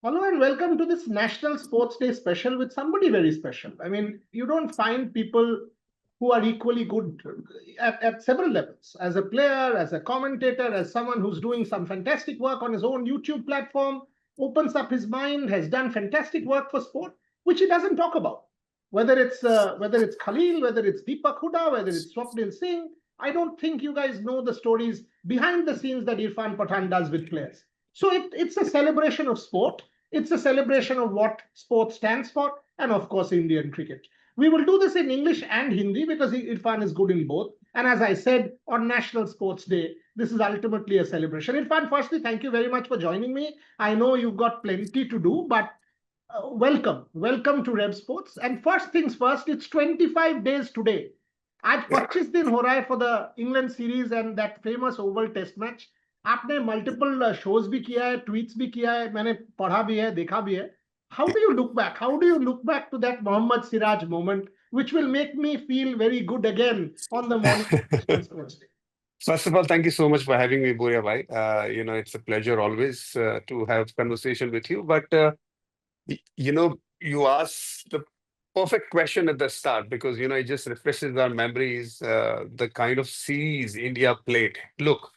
Hello and welcome to this National Sports Day special with somebody very special. I mean, you don't find people who are equally good at several levels. As a player, as a commentator, as someone who's doing some fantastic work on his own YouTube platform, opens up his mind, has done fantastic work for sport, which he doesn't talk about. Whether it's Khalil, whether it's Deepak Huda, whether it's Swapnil Singh, I don't think you guys know the stories behind the scenes that Irfan Pathan does with players. So it's a celebration of sport. It's a celebration of what sport stands for, and of course, Indian cricket. We will do this in English and Hindi because Irfan is good in both. And as I said, on National Sports Day, this is ultimately a celebration. Irfan, firstly, thank you very much for joining me. I know you've got plenty to do, but welcome to RevSportz. And first things first, it's 25 days today. आज 25 दिन हो रहा है for the England series and that famous oval test match. आपने multiple shows भी किया है, tweets भी किया है, मैंने पढ़ा भी है, देखा भी है. How do you look back? How do you look back to that Mohammed Siraj moment, which will make me feel very good again on the morning of National Sports Day? First of all, thank you so much for having me, Buria bhai. It's a pleasure always to have conversation with you. But you asked the perfect question at the start because it just refreshes our memories. The kind of series India played. Look,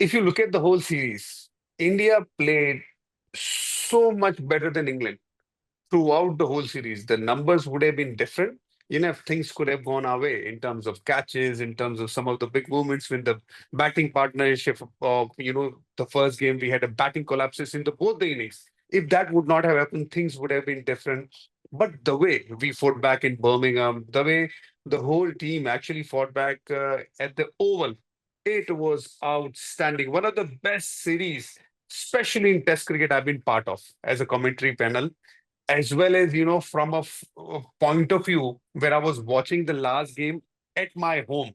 if you look at the whole series, India played so much better than England throughout the whole series. The numbers would have been different. If things could have gone our way in terms of catches, in terms of some of the big movements when the batting partnership of, the first game, we had a batting collapses in the both the innings. If that would not have happened, things would have been different. But the way we fought back in Birmingham, the way the whole team actually fought back at the Oval, it was outstanding. One of the best series, especially in Test cricket, I've been part of as a commentary panel as well as from a point of view where I was watching the last game at my home.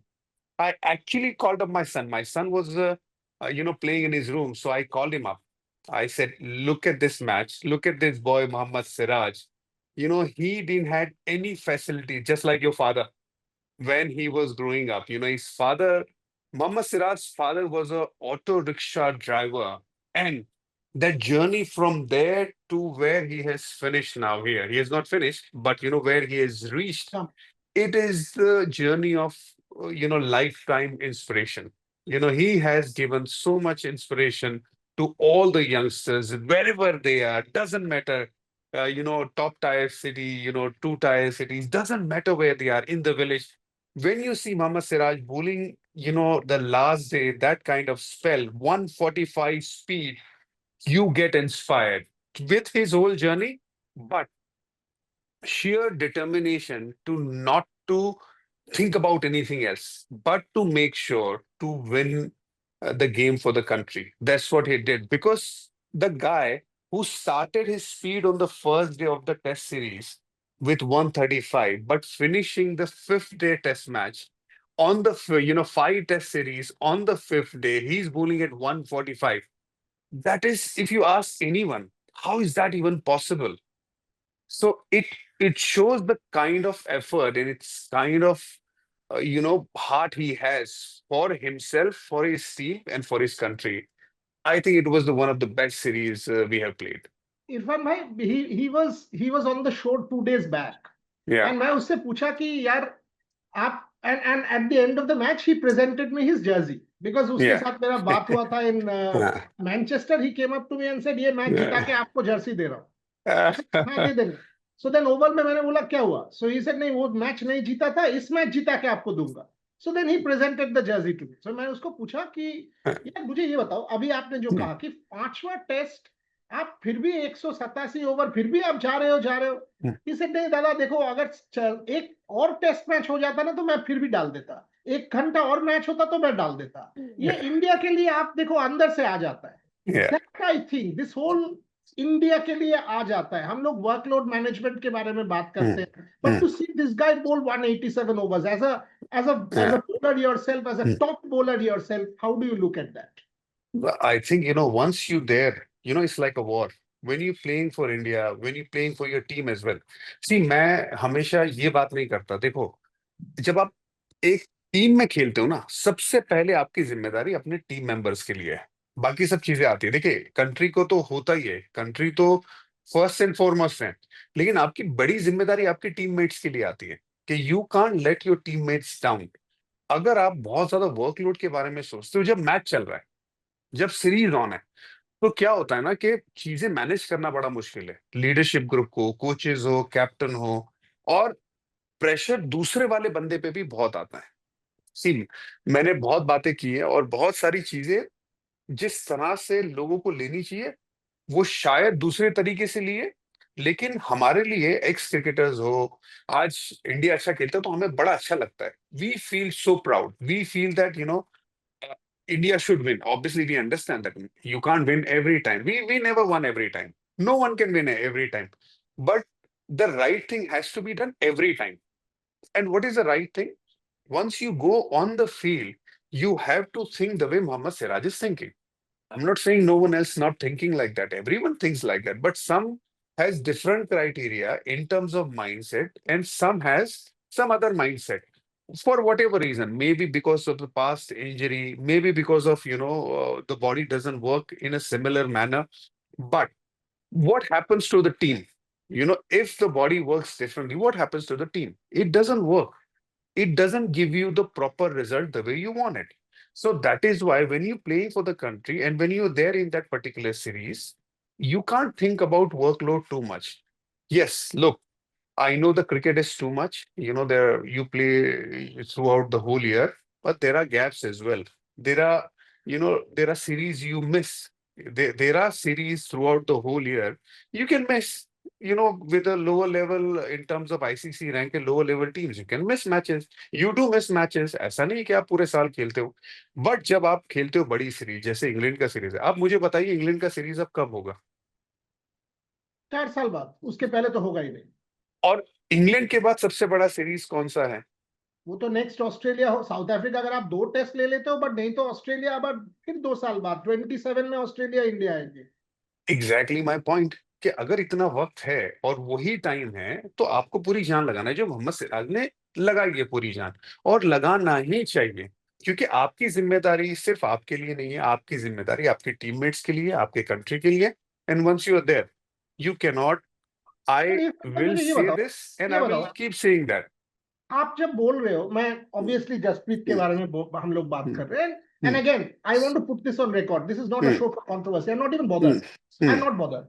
I actually called up my son. My son was playing in his room, so I called him up. I said, look at this match, look at this boy Mohammed Siraj. He didn't had any facility, just like your father when he was growing up. His father, Mohammed Siraj's father, was a auto rickshaw driver, and that journey from there to where he has finished now here. He has not finished, but where he has reached. It is the journey of lifetime inspiration. He has given so much inspiration to all the youngsters wherever they are. Doesn't matter. Top tier city, two tier cities, doesn't matter where they are in the village. When you see Mama Siraj bowling, the last day, that kind of spell, 145 speed, you get inspired with his whole journey, but sheer determination to not to think about anything else, but to make sure to win the game for the country. That's what he did because the guy who started his speed on the first day of the test series with 135, but finishing the fifth day test match on the five test series on the fifth day, he's bowling at 145. That is, if you ask anyone, how is that even possible? So it shows the kind of effort and it's kind of heart he has for himself, for his team, and for his country. I think it was the one of the best series we have played. Irfan भाई, he was on the show 2 days back. Yeah, And मैं उससे पूछा कि यार आप and at the end of the match he presented me his jersey because उसके yeah, साथ मेरा बात हुआ था in yeah, Manchester. He came up to me and said ये मैच जिता के yeah. आपको जर्सी दे रहा हूँ. हाँ दे देंगे. So then ओवल में मैंने बोला क्या हुआ? So he said नहीं, वो मैच नहीं जीता था, इस मैच जीता के आपको दूंगा. So then he presented the jersey to me. So मैंने उसको पूछा कि यार मुझे ये बताओ, अभी आपने जो कहा कि पांचवा टेस्ट आप फिर भी 187 ओवर फिर भी आप जा रहे हो. इसे नहीं दादा देखो, अगर एक और टेस्ट मैच हो जाता ना तो मैं फिर भी डाल देता, 1 घंटा और मैच होता तो मैं डाल देता. ये इंडिया के लिए आप देखो अंदर से आ जाता है. Yeah. I think this whole India के लिए आ जाता है. हम लोग वर्कलोड मैनेजमेंट के बारे में बात करते हैं, but to see this guy bowl 187 overs as a bowler yourself, as a top bowler yourself, how do you look at that? I think, once you there, it's like a war. When you're playing for India, when you're playing for your team as well. See, मैं हमेशा ये बात नहीं करता. देखो, जब आप एक टीम में खेलते हो ना, सबसे पहले आपकी जिम्मेदारी अपने टीम मेंबर्स के लिए है. बाकी सब चीजें आती है। देखिए कंट्री को तो होता ही है, कंट्री तो फर्स्ट एंड फॉरमोस्ट है, लेकिन आपकी बड़ी जिम्मेदारी आपके टीममेट्स के लिए आती है कि you can't let your teammates down. अगर आप बहुत ज्यादा वर्कलोड के बारे में सोचते हो जब मैच चल रहा है, जब सीरीज ऑन है, तो क्या होता है ना कि चीजें मैनेज करना बड़ा मुश्किल है। लीडरशिप ग्रुप को, कोचेस हो, कैप्टन हो, और प्रेशर दूसरे वाले बंदे पे भी बहुत आता है। सी, मैंने बहुत बातें की है और बहुत सारी चीजें जिस तरह से लोगों को लेनी चाहिए वो शायद दूसरे तरीके से लिए, लेकिन हमारे लिए एक्स क्रिकेटर्स हो, आज इंडिया अच्छा खेलता है तो हमें बड़ा अच्छा लगता है। We feel so proud, we feel that India should win. Obviously, we understand that you can't win every time. We never won every time. No one can win every time. But the right thing has to be done every time. And what is the right thing? Once you go on the field, you have to think the way Mohammed Siraj is thinking. I'm not saying no one else not thinking like that. Everyone thinks like that, but some has different criteria in terms of mindset, and some has some other mindset for whatever reason. Maybe because of the past injury, maybe because of the body doesn't work in a similar manner. But what happens to the team? If the body works differently, what happens to the team? It doesn't work. It doesn't give you the proper result the way you want it. So that is why when you play for the country and when you're there in that particular series, you can't think about workload too much. Yes, look, I know the cricket is too much. There you play throughout the whole year, but there are gaps as well. There are series you miss. There are series throughout the whole year you can miss. With a lower level in terms of ICC rank and lower level teams, you can miss matches. You do miss matches. ऐसा नहीं है कि आप पूरे साल खेलते हो, but जब आप खेलते हो बड़ी सीरीज जैसे इंग्लैंड का सीरीज है, आप मुझे बताइए इंग्लैंड का सीरीज अब कब होगा? 4 साल बाद, उसके पहले तो होगा ही नहीं। और इंग्लैंड के बाद सबसे बड़ा सीरीज कौन सा है? वो तो नेक्स्ट ऑस्ट्रेलिया हो, साउथ अफ्रीका अगर आप 2 टेस्ट ले लेते हो, बट नहीं तो ऑस्ट्रेलिया अब फिर 2 साल बाद 27 में ऑस्ट्रेलिया इंडिया आएंगे। एग्जैक्टली माई पॉइंट, कि अगर इतना वक्त है और वही टाइम है तो आपको पूरी जान लगाना है, जो मोहम्मद सिराज ने लगाई है पूरी जान, और लगाना ही चाहिए। क्योंकि आपकी जिम्मेदारी सिर्फ आपके लिए नहीं है, आपकी जिम्मेदारी आपके टीममेट्स के लिए, आपके कंट्री के लिए। And once you are there, you can not, I पर ये भाई विल मुझे से दिस एंड ये आई विल बताओ, कीप सेइंग दैट। आप जब बोल रहे हो, मैं ऑब्वियसली जसप्रीत के बारे में हम लोग बात कर रहे हैं, and again I want to put this on record, this is not a show for controversy, I am not even bothered, I am not bothered,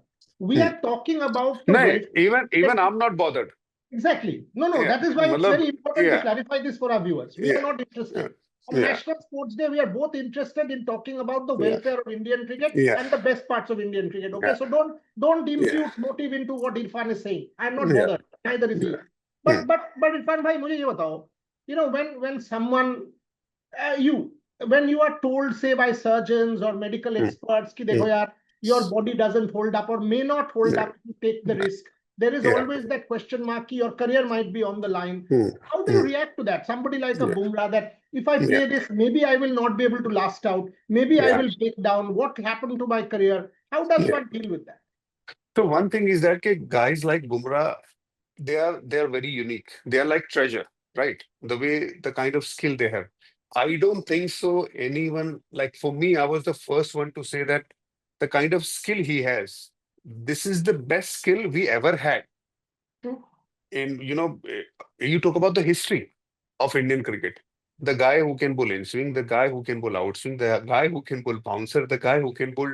we are talking about the नहीं, even welfare. I am not bothered. Exactly. No, no, that is why it's very मतलब important to या clarify this for our viewers. We are या not interested. On या National Sports Day, we are both interested in talking about the या welfare of Indian cricket या and the best parts of Indian cricket. Okay, या so don't या impute motive into what Irfan is saying. I'm not या bothered. Neither is he. But Irfan bhai, मुझे ये बताओ, when someone you when you are told, say, by surgeons or medical experts कि देखो यार, your body doesn't hold up or may not hold up, you take the risk, there is Yeah. always that question mark कि your career might be on the line. Mm, How do you react to that? Somebody like a yeah. Bumrah, that if I Yeah. play this, maybe I will not be able to last out, maybe I Yeah. will break down, what happened to my career? How does Yeah. one deal with that? So one thing is that guys like Bumrah, they are very unique. They are like treasure, right? The way, the kind of skill they have. I don't think so. Anyone, like for me, I was the first one to say that the kind of skill he has, this is the best skill we ever had. And you talk about the history of Indian cricket. The guy who can bowl in swing, the guy who can bowl outswing, the guy who can bowl bouncer, the guy who can bowl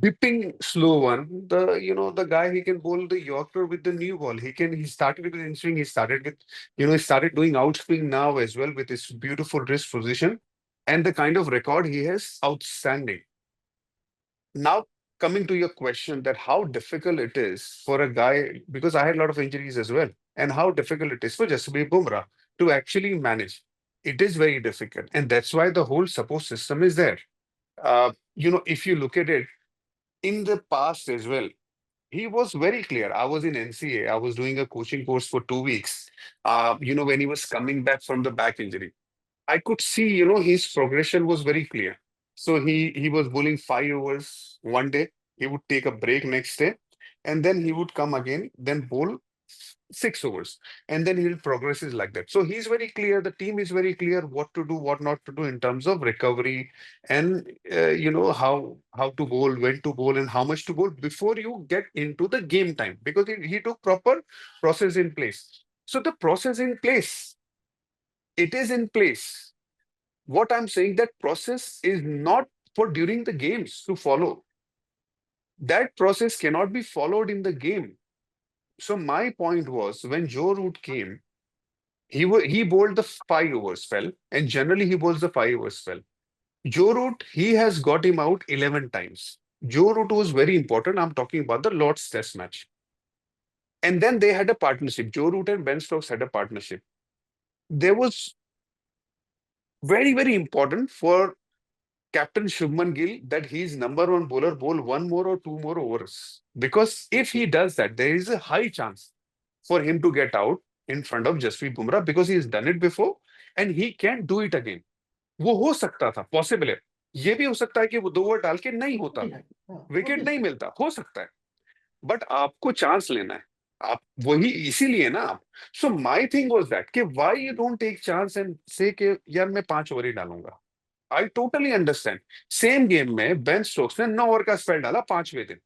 dipping slow one, the guy he can bowl the Yorker with the new ball. He started with in swing, he started with, he started doing outswing now as well with his beautiful wrist position. And the kind of record he has, outstanding. Now, coming to your question that how difficult it is for a guy, because I had a lot of injuries as well, and how difficult it is for Jasprit Bumrah to actually manage. It is very difficult. And that's why the whole support system is there. If you look at it in the past as well, he was very clear. I was in NCA, I was doing a coaching course for 2 weeks. When he was coming back from the back injury, I could see, his progression was very clear. So he was bowling 5 overs one day. He would take a break next day, and then he would come again, then bowl 6 overs, and then he'll progress is like that. So he's very clear, the team is very clear what to do, what not to do in terms of recovery, and how to bowl, when to bowl, and how much to bowl before you get into the game time, because he took proper process in place. So the process in place, it is in place. What I'm saying, that process is not for during the games to follow. That process cannot be followed in the game. So my point was, when Joe Root came, he bowled the 5 over spell, and generally he bowls the 5 over spell. Joe Root, he has got him out 11 times. Joe Root was very important. I'm talking about the Lord's Test match. And then they had a partnership. Joe Root and Ben Stokes had a partnership. There was very, very important for Captain Shubman Gill that he's number one bowler, bowl one more or two more overs. Because if he does that, there is a high chance for him to get out in front of Jasprit Bumrah, because he has done it before and he can do it again. वो हो सकता था, possible है। ये भी हो सकता है कि वो 2 ओवर डाल के नहीं होता, विकेट नहीं मिलता, हो सकता है। बट आपको चांस लेना है, आप वही इसीलिए ना आप। So my thing was that कि why you don't take chance and say कि यार मैं 5 ओवर ही डालूंगा। I totally understand. Same game में बेन स्टोक्स ने 9 ओवर का स्पेल डाला 5वें दिन।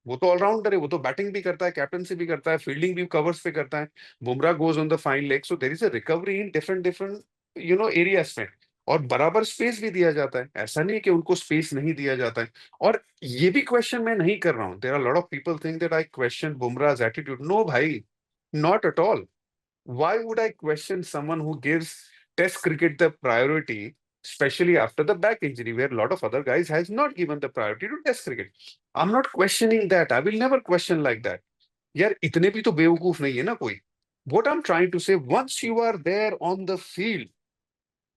वो तो ऑलराउंडर है, वो तो बैटिंग भी करता है, कैप्टनसी भी करता है, फील्डिंग भी कवर्स पे करता है। Bumrah goes on the fine leg, so there is a recovery in different different areas में। और बराबर स्पेस भी दिया जाता है, ऐसा नहीं कि उनको स्पेस नहीं दिया जाता है। और ये भी क्वेश्चन मैं नहीं कर रहा हूं, there are lot of people think that I question Bumrah's attitude. No भाई, not at all. Why would I question someone who gives Test cricket the priority, especially after the back injury, where a lot of other guys has not given the priority to Test cricket? I'm not questioning that. I will never question like that. यार इतने भी तो बेवकूफ नहीं है ना कोई। What I'm trying to say, once you are there on the field,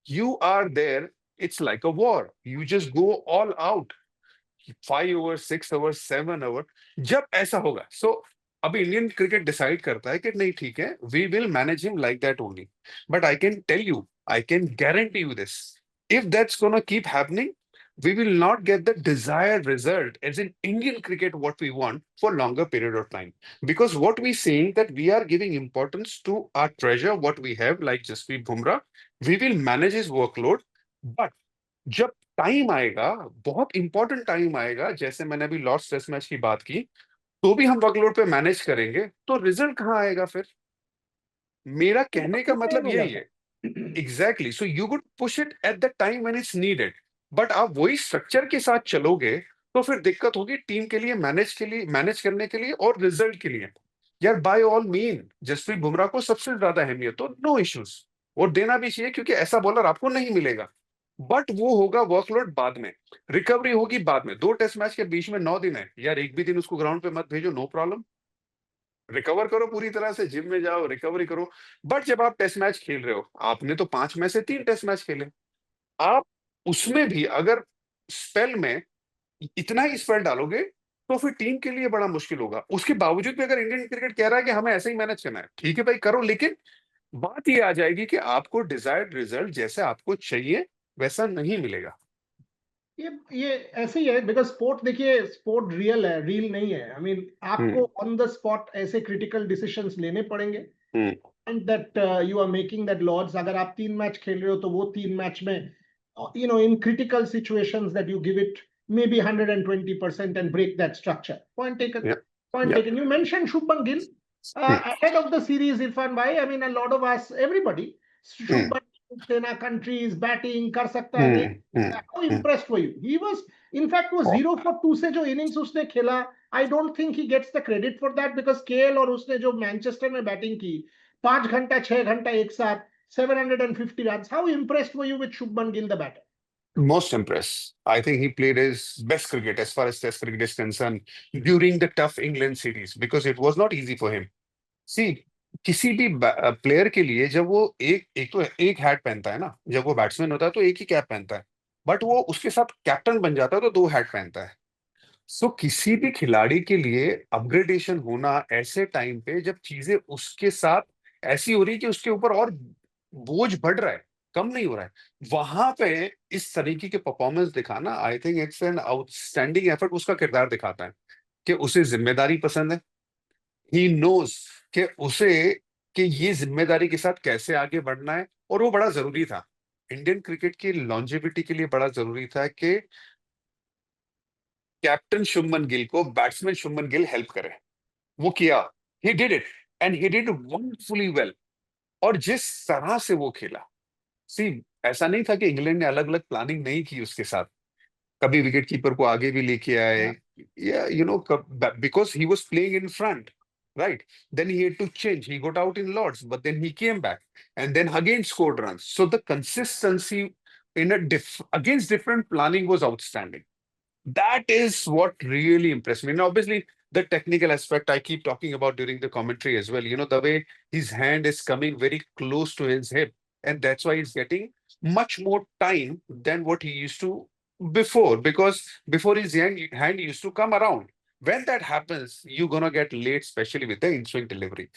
you are there. It's like a war. You just go all out. 5 over, 6 over, 7 over, जब ऐसा होगा। सो अभी इंडियन क्रिकेट डिसाइड करता है कि नहीं ठीक है, we will manage him like that only. But I can tell you, I can guarantee you this, if that's gonna keep happening, we will not get the desired result as in Indian cricket what we want for longer period of time. Because what we saying that we are giving importance to our treasure, what we have, like Jasprit Bumrah, we will manage his workload, but जब time आएगा, बहुत important time आएगा, जैसे मैंने अभी Lord's test match की बात की, तो भी हम वर्कलोड पे मैनेज करेंगे, तो रिजल्ट कहाँ आएगा फिर? मेरा कहने का मतलब यही है। Exactly, so you would push it at the time when it's needed. But आप वही स्ट्रक्चर के साथ चलोगे तो फिर दिक्कत होगी टीम के लिए, मैनेज करने के लिए और रिजल्ट के लिए। यार by all mean Jasprit Bumrah को सबसे ज्यादा अहमियत, तो नो इश्यूज, और देना भी चाहिए, क्योंकि ऐसा बॉलर आपको नहीं मिलेगा। बट वो होगा वर्कलोड बाद में, रिकवरी होगी बाद में। 2 टेस्ट मैच के बीच में 9 दिन है यार, एक भी दिन उसको ग्राउंड पे मत भेजो, नो प्रॉब्लम, रिकवर करो पूरी तरह से, जिम में जाओ, रिकवरी करो। बट जब आप टेस्ट मैच खेल रहे हो, आपने तो 5 में से 3 टेस्ट मैच खेले, आप उसमें भी अगर स्पेल में इतना ही स्पेल डालोगे तो फिर टीम के लिए बड़ा मुश्किल होगा। उसके बावजूद भी अगर इंडियन क्रिकेट कह रहा है कि हमें ऐसे ही मैनेज करना है, ठीक है भाई करो, लेकिन बात ये आ जाएगी कि आपको डिजायर्ड रिजल्ट जैसे आपको चाहिए वैसा नहीं मिलेगा। ये ऐसे ही है, बिकॉज स्पोर्ट, देखिए स्पोर्ट रियल है, रील नहीं है। आई मीन आपको ऑन द स्पॉट ऐसे क्रिटिकल डिसीजंस लेने पड़ेंगे, and that you are making that Lord's. अगर आप 3 मैच खेल रहे हो तो वो 3 मैच में in critical situations that you give it maybe 120% and break that structure. Point taken. Yeah. Point Yeah. taken. You mentioned Shubman Gill ahead of the series, Irfan bhai. I mean, a lot of us, everybody, Shubman Gill, countries, batting, कर सकता है, नहीं कर सकता है. How impressed were you? He was, in fact, वो 0 for 2 से जो innings उसने खेला, I don't think he gets the credit for that, because KL और उसने जो मैनचेस्टर में बैटिंग की 5 घंटा 6 घंटा एक साथ 750 runs. How impressed were you with Shubman Gill, the batter? Most impressed. I think he played his best cricket as far as Test cricket is concerned during the tough England series, because it was not easy for him. See, किसी भी player के लिए जब वो एक hat पहनता है ना, जब वो बैट्समैन होता है तो एक ही कैप पहनता है, बट वो उसके साथ कैप्टन बन जाता है तो 2 हैट पहनता है। सो किसी भी खिलाड़ी के लिए अपग्रेडेशन होना ऐसे टाइम पे जब चीजें उसके साथ ऐसी हो रही कि उसके ऊपर और बोझ बढ़ रहा है, कम नहीं हो रहा है, वहां पे इस तरीके के परफॉर्मेंस दिखाना, I think it's an outstanding effort. उसका किरदार दिखाता है कि उसे जिम्मेदारी पसंद है, ही नोज कि उसे कि ये जिम्मेदारी के साथ कैसे आगे बढ़ना है, और वो बड़ा जरूरी था इंडियन क्रिकेट की लॉन्जेविटी के लिए। बड़ा जरूरी था कि कैप्टन शुभमन गिल को बैट्समैन शुभमन गिल हेल्प करे। वो किया, he did it, and he did wonderfully well. और जिस तरह से वो खेला, सी, ऐसा नहीं था कि इंग्लैंड ने अलग अलग प्लानिंग नहीं की उसके साथ, कभी विकेट कीपर को आगे भी लेके आए, Yeah. या because he was playing in front, right, then he had to change, he got out in Lord's, but then he came back and then again scored run. So the consistency in against different planning was outstanding. That is what really impressed me. And obviously, the technical aspect I keep talking about during the commentary as well. The way his hand is coming very close to his hip, and that's why he's getting much more time than what he used to before. Because before his hand used to come around. When that happens, you're gonna get late, especially with the in-swing delivery.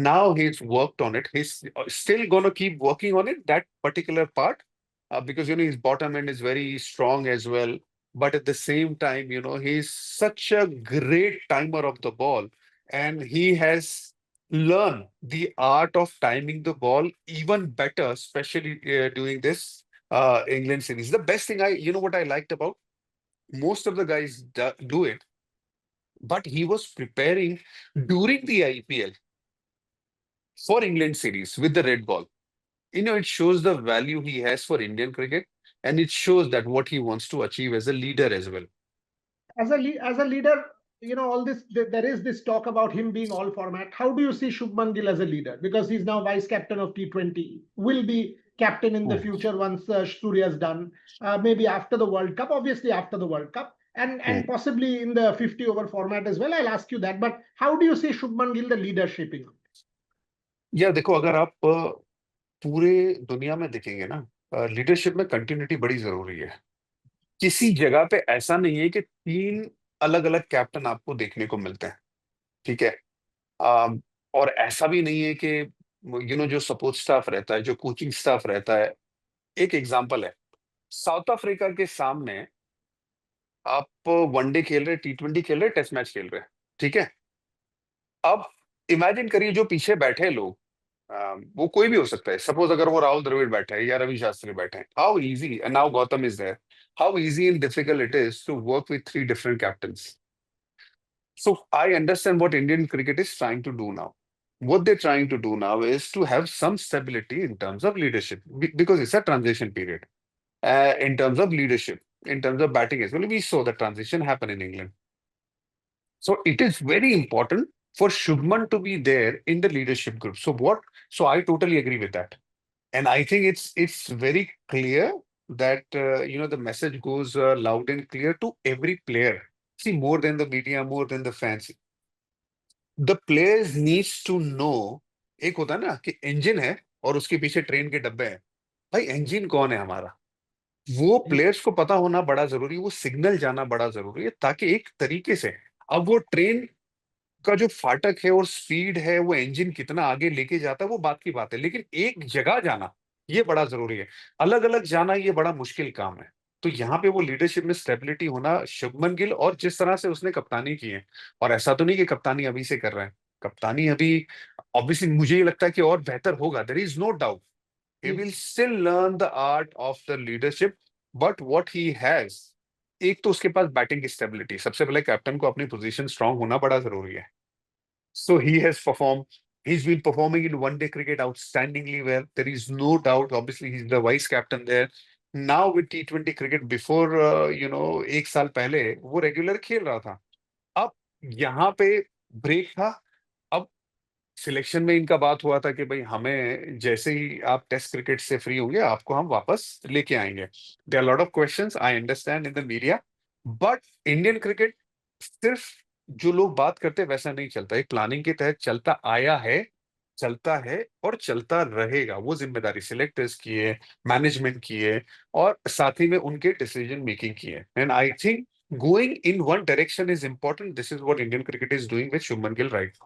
Now he's worked on it. He's still gonna keep working on it, that particular part, because his bottom end is very strong as well, but at the same time, he's such a great timer of the ball, and he has learned the art of timing the ball even better, especially during this England series. The best thing what I liked about, most of the guys do it, but he was preparing during the IPL for England series with the red ball. It shows the value he has for Indian cricket, and it shows that what he wants to achieve as a leader as well. As a leader, all this, there is this talk about him being all format. How do you see Shubman Gill as a leader? Because he's now vice captain of T20, will be captain in the Hmm. future once Surya's done, maybe after the World Cup, obviously after the World Cup, and Hmm. possibly in the 50-over format as well. I'll ask you that. But how do you see Shubman Gill, the leader, shaping up? या देखो, अगर आप पूरे दुनिया में देखेंगे ना, leadership में कंटिन्यूटी बड़ी जरूरी है। किसी जगह पे ऐसा नहीं है कि तीन अलग अलग कैप्टन आपको देखने को मिलते हैं, ठीक है। अम, और ऐसा भी नहीं है कि जो सपोर्ट स्टाफ रहता है, जो कोचिंग स्टाफ रहता है। एक एग्जांपल है, साउथ अफ्रीका के सामने आप वनडे खेल रहे, T20 खेल रहे, टेस्ट मैच खेल रहे, ठीक है। अब इमेजिन करिए जो पीछे बैठे लोग, वो कोई भी हो सकता है। सपोज अगर वो राहुल द्रविड़ बैठे हैं या रवि शास्त्री बैठे हैं, how easy, and now Gautam is there, how easy and difficult it is to work with three different captains. So I understand what Indian cricket is trying to do now. What they're trying to do now is to have some stability in terms of leadership, because it's a transition period. In terms of leadership, in terms of batting as well, we saw the transition happen in England. So it is very important for Shubman to be there in the leadership group. So what? So I totally agree with that, and I think it's very clear that the message goes loud and clear to every player. See, more than the media, more than the fans, the players needs to know. एक होता है ना कि engine है और उसके पीछे train के डब्बे हैं। भाई, इंजन कौन है हमारा? वो प्लेयर्स को पता होना बड़ा जरूरी है, वो सिग्नल जाना बड़ा जरूरी है, ताकि एक तरीके से अब वो ट्रेन का जो फाटक है और स्पीड है, वो इंजन कितना आगे लेके जाता है, वो बात की बात है, लेकिन एक जगह जाना ये बड़ा जरूरी है। अलग अलग जाना ये बड़ा मुश्किल काम है। तो यहाँ पे वो लीडरशिप में स्टेबिलिटी होना, शुभमन गिल, और जिस तरह से उसने कप्तानी की है, और ऐसा तो नहीं कि कप्तानी अभी से कर रहा है, कप्तानी अभी ऑब्वियसली मुझे ये लगता है कि और बेहतर होगा, there is no doubt. He will still learn the art of the leadership, but what he has, एक तो उसके पास बैटिंग की स्टेबिलिटी, सबसे पहले कैप्टन को अपनी पोजीशन स्ट्रांग होना बड़ा जरूरी है। So he has performed. He's been performing in one-day cricket outstandingly well. There is no doubt. Obviously, he's the vice captain there. Now with T20 cricket, before एक साल पहले वो रेगुलर खेल रहा था। अब यहाँ पे ब्रेक था। अब सिलेक्शन में इनका बात हुआ था कि भाई, हमें जैसे ही आप टेस्ट क्रिकेट से फ्री होंगे, आपको हम वापस लेके आएंगे। There are lot of questions, I understand, in the media, but Indian cricket सिर्फ जो लोग बात करते हैं वैसा नहीं चलता। एक प्लानिंग के तहत चलता आया है, चलता है और चलता रहेगा। वो जिम्मेदारी सिलेक्टर्स की है, मैनेजमेंट की है, और साथ ही में उनके डिसीजन मेकिंग की है। And I think going in one direction is important. This is what Indian cricket is doing with Shubman Gill right.